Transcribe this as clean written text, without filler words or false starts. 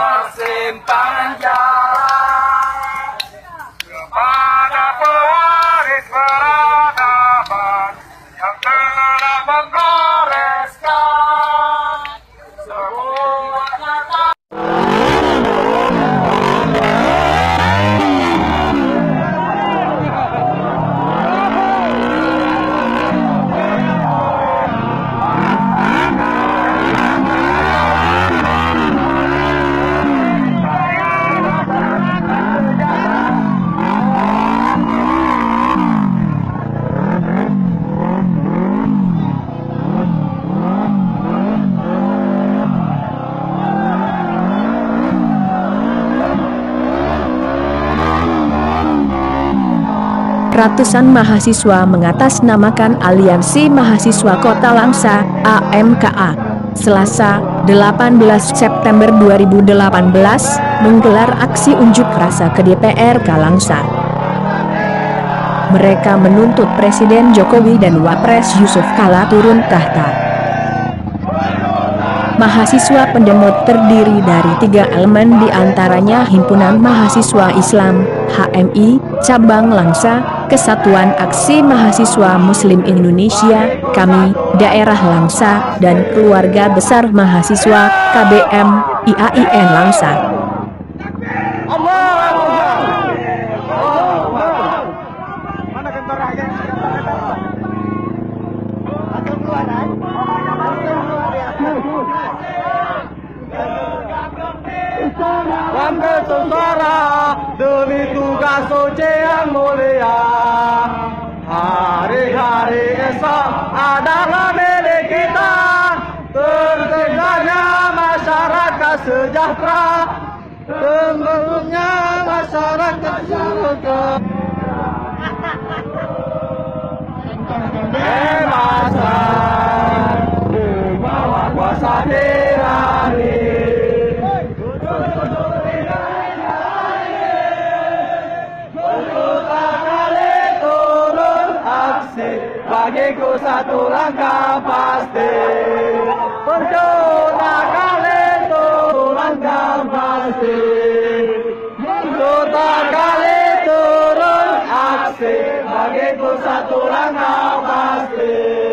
persimpangan jalan kepada pewaris peradaban yang telah menggoreskan semua kata. Ratusan mahasiswa mengatasnamakan Aliansi Mahasiswa Kota Langsa (AMKA) Selasa, 18 September 2018 menggelar aksi unjuk rasa ke DPRK Langsa. Mereka menuntut Presiden Jokowi dan Wapres Yusuf Kala turun tahta. Mahasiswa pendemo terdiri dari 3 elemen, diantaranya Himpunan Mahasiswa Islam (HMI) Cabang Langsa, Kesatuan Aksi Mahasiswa Muslim Indonesia (KAMI) Daerah Langsa, dan Keluarga Besar Mahasiswa (KBM) IAIN Langsa. Bangga saudara demi tugas suci yang mulia. Hari-hari esok adalah milik kita. Terciptanya masyarakat sejahtera, terbentuknya masyarakat sejahtera. Kebebasan di bawah kuasa tirani. Bagiku satu langkah pasti, berjuta kali turun langkah pasti, berjuta kali turun aksi, bagiku satu langkah pasti.